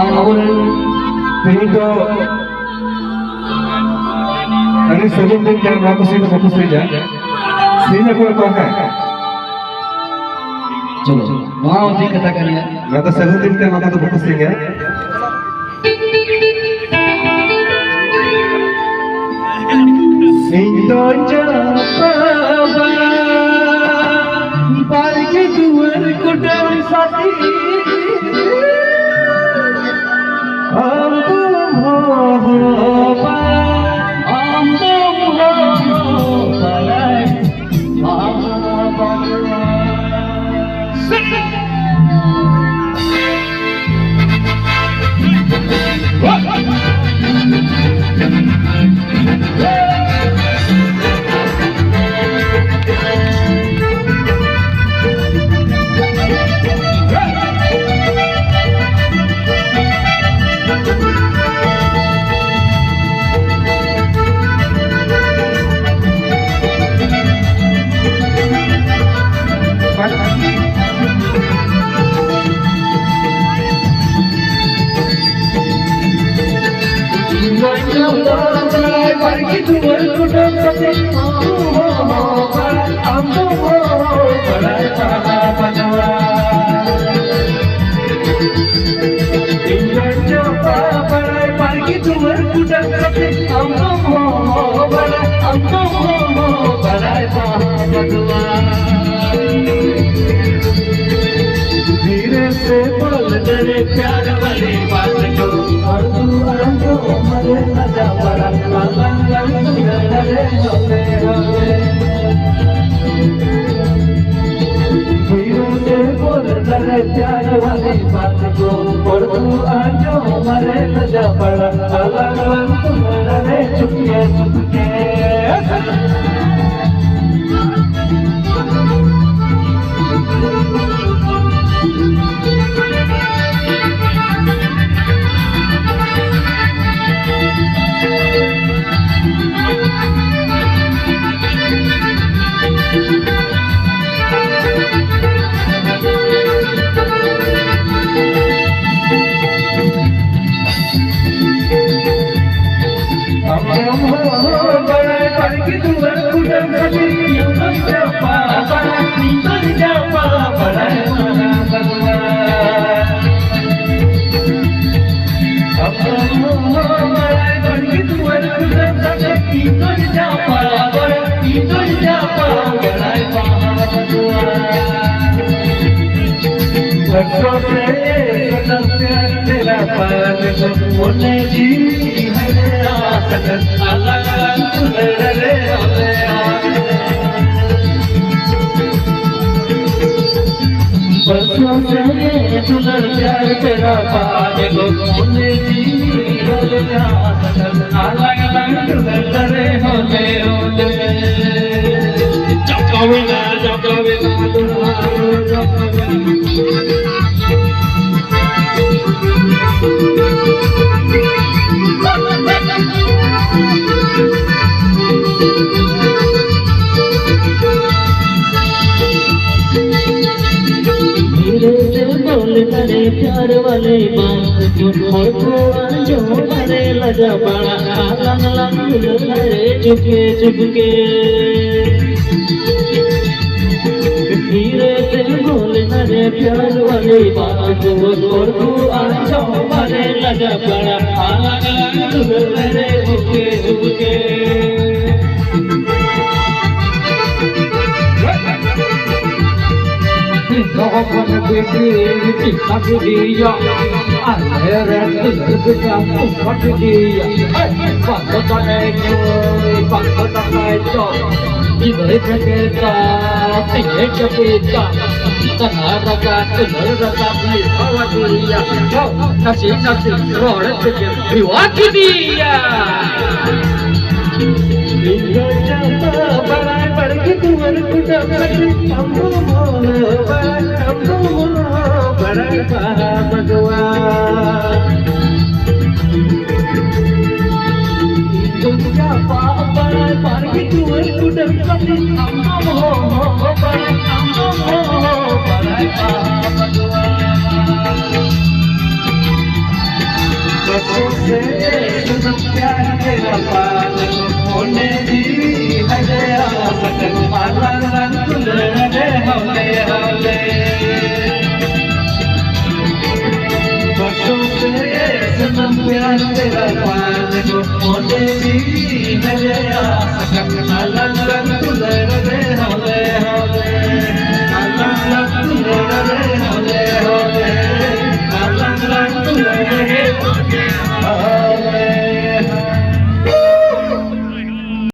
Pinito Tadi sebelum dia jangan fokus saja. Sini aku apa है? चलो वहाँ होती कथा करिए मैं तो sebelum दिन के माता तो fokus saja. Pinito japa Bagi duar kudam sati धीरे से बोल तेरे प्यार वाली बात को और तू आंखों मरे सजा पड़ा धीरे से बोल तेरे प्यार वाली बात को और तू आंखों मरे सजा पड़ा चुपके चुपके तेरा पाल मोने जी बरसों से सुनर प्यार तेरा पाल मोने जी अलग अलग डरे होते होते चौकाविना मेरे प्यार वाले बात जो मरे लगा बड़ा लंग लंग लरे चुपके चुपके धीरे से बोल मेरे प्यार वाले बात जो मरे लगा बड़ा lung lung लरे Chupke Chupke Kau begini tapi dia akhirnya terdekat tapi dia pantas itu ini kita tidak kita tanah rakyat rakyat bawa dia kau kasih orang kecil diwakili dia tinggal jatuh balai pergi tuan kuda pergi kamu balai berdua itu siapa balai pergi tuan kuda pergi kamu balai berdua से सुन प्यार तेरा पाल होने दी हजे आसक माला रंग लड़े हौले हौले बरसों से सुन प्यार तेरा पाल होने दी हजे आसक माला रंग लड़े